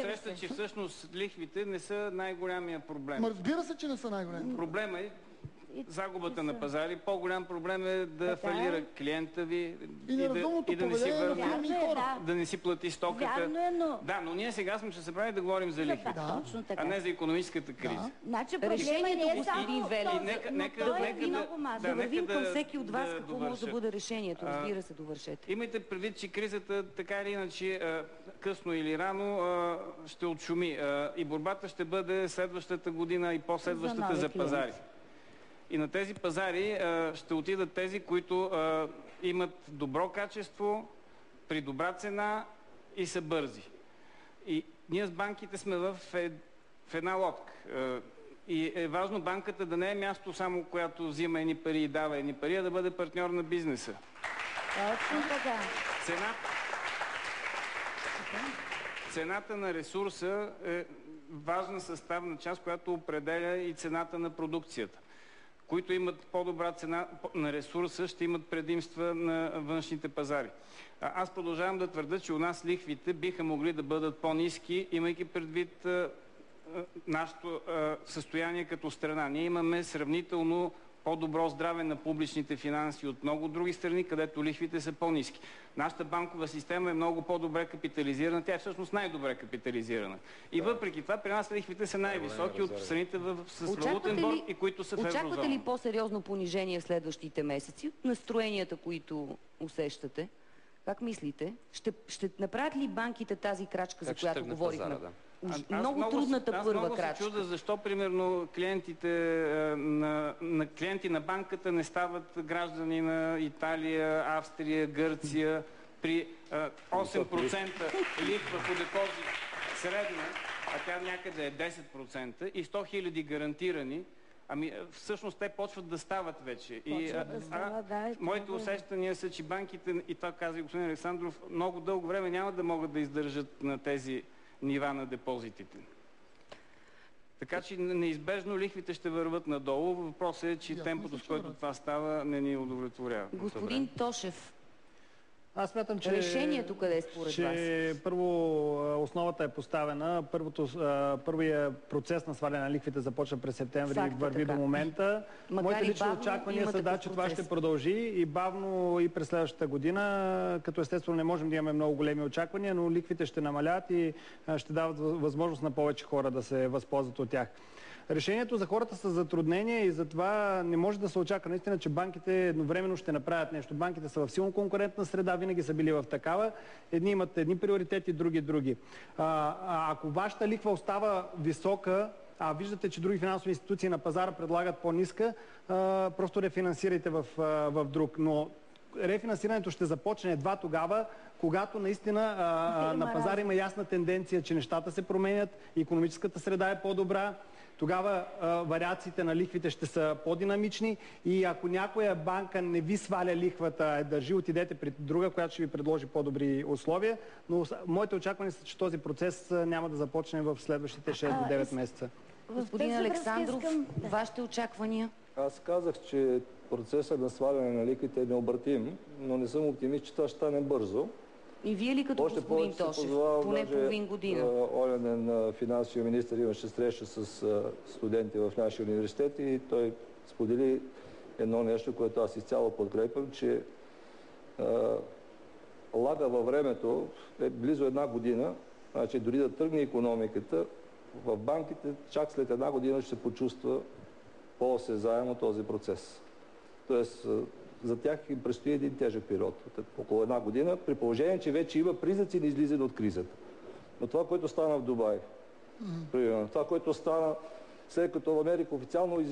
Среща, че всъщност лихвите не са най-голямия проблем. Разбира се, че не са най-голям. Проблема е загубата на пазари. По-голям проблем е да фалира клиента ви и да не си върне, да не си плати стоката. Да, но ние сега сме ще се прави да говорим за лихвите, а не за икономическата криза. Решението, господин Велев, да вървим към всеки от вас, какво може да бъде решението. Разбира се, довършете. Имайте предвид, че кризата така или иначе, късно или рано, ще отшуми. И борбата ще бъде следващата година и по-следващата за пазари. И на тези пазари ще отидат тези, които имат добро качество, при добра цена и са бързи. И ние с банките сме в една лодка. И е важно банката да не е място само, която взима едни пари и дава едни пари, а да бъде партньор на бизнеса. Цената на ресурса е важна съставна част, която определя и цената на продукцията. Които имат по-добра цена на ресурса, ще имат предимства на външните пазари. Аз продължавам да твърда, че у нас лихвите биха могли да бъдат по-ниски, имайки предвид нашето състояние като страна. Ние имаме сравнително по-добро здраве на публичните финанси от много други страни, където лихвите са по-ниски. Нашата банкова система е много по-добре капитализирана. Тя е всъщност най-добре капитализирана. И въпреки това при нас лихвите са най-високи от страните с валутен борд и които са в еврозона. Очаквате ли по-сериозно понижение в следващите месеци от настроенията, които усещате? Как мислите? Ще направят ли банките тази крачка, за която говорихме? Много трудната първа крачка. Аз много се чудя защо, примерно, клиенти на банката не стават граждани на Италия, Австрия, Гърция при 8% лихва по депозит средна, а тя някъде е 10% и 100 000 гарантирани. Всъщност те почват да стават вече. Моите усещания са, че банките, и това каза и господин Александров, много дълго време няма да могат да издържат на тези нива на депозитите. Така че неизбежно лихвите ще върват надолу. Въпросът е, че темпото, с който това става, не ни удовлетворява. Господин Тошев, аз смятам, че решението къде е според вас? Първо основата е поставена. Първият процес на сваляне на лихвите започва през септември и върви до момента. Моите лични очаквания са че това ще продължи и бавно и през следващата година, като естествено не можем да имаме много големи очаквания, но лихвите ще намалят и ще дават възможност на повече хора да се възползват от тях. Решението за хората са затруднения и затова не може да се очаква наистина, че банките едновременно ще направят нещо. Банките са в силно конкурентна среда, винаги са били в такава. Едни имат едни приоритети, други. Ако вашата лихва остава висока, виждате, че други финансови институции на пазара предлагат по-ниска, просто рефинансирайте в друг. Но рефинансирането ще започне едва тогава, когато наистина на пазара има ясна тенденция, че нещата се променят, икономическата среда е по-добра, тогава вариациите на лихвите ще са по-динамични и ако някоя банка не ви сваля лихвата, държи, отидете при друга, която ще ви предложи по-добри условия, но моите очаквания са, че този процес няма да започне в следващите 6 до 9 месеца. Господин Александров, вашите очаквания? Аз казах, че процесът на сваляне на лихвите е необратим, но не съм оптимист, че това ще стане бързо. И вие ли като господин Тошев? Поне половин година. Оня ден финансовия министър имаше среща с студенти в нашия университет и той сподели едно нещо, което аз изцяло подкрепям, че лага във времето е близо една година, значи дори да тръгне икономиката, в банките чак след една година ще се почувства по-осезаемо този процес. Тоест, за тях им предстои един тежък период, около една година, при положение, че вече има признаци на излизане от кризата. Но това, което стана в Дубай, примерно, това, което стана след като Америка официално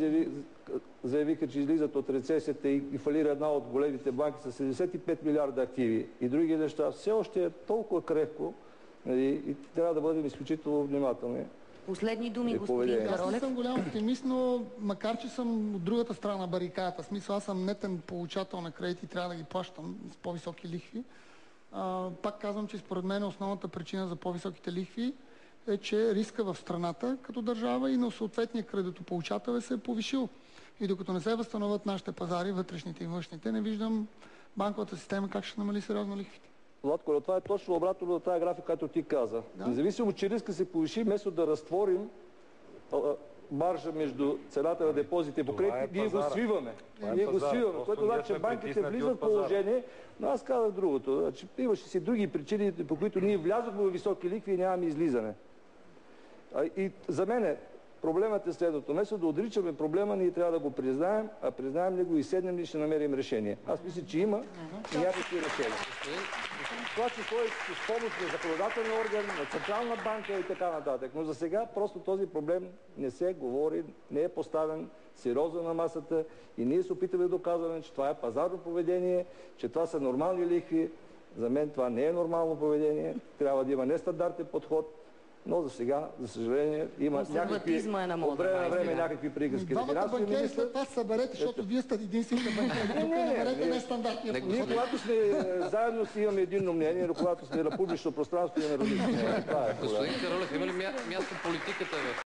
заявиха, че излизат от рецесията и фалира една от големите банки с 75 милиарда активи и други неща, все още е толкова крехко и трябва да бъдем изключително внимателни. Последни думи, господин Каролев. Аз съм голям оптимист, но макар че съм от другата страна на барикадата, в смисъл аз съм нетен получател на кредити и трябва да ги плащам с по-високи лихви, пак казвам, че според мен основната причина за по-високите лихви е, че риска в страната като държава и на съответния кредитополучател се е повишил. И докато не се възстановят нашите пазари, вътрешните и външните, не виждам банковата система как ще намали сериозно лихвите. Владко, това е точно обратно на тази графика, която ти каза. Да. Независимо, че риска се повиши, вместо да разтворим маржа между цената на депозите по кредит, ние го свиваме. Ние го свиваме, което значи, че банките влизат в положение, но аз казах другото. Значи, имаше си други причини, по които ние влязохме в високи лихви и нямаме излизане. И за мен проблемът е следното. Вместо да отричаме проблема, ние трябва да го признаем, а признаем ли го и седнем ли ще намерим решение. Аз мисля, че има някакви решения. Това число е с помощ на законодателен орган, на Централна банка и така нататък. Но за сега просто този проблем не се говори, не е поставен сериозно на масата и ние се опитаме да доказваме, че това е пазарно поведение, че това са нормални лихви. За мен това не е нормално поведение. Трябва да има нестандартен подход. Но за сега, за съжаление, има някакви от време на време някакви приказки. Двамата банкери след това съберете, защото вие сте единствените банкери. Тук намерете нестандартния подход. Ние, когато сме заедно, си имаме единно мнение, но когато сме на публично пространство, имаме различно мнение. Господин Каролев, има ли място политиката в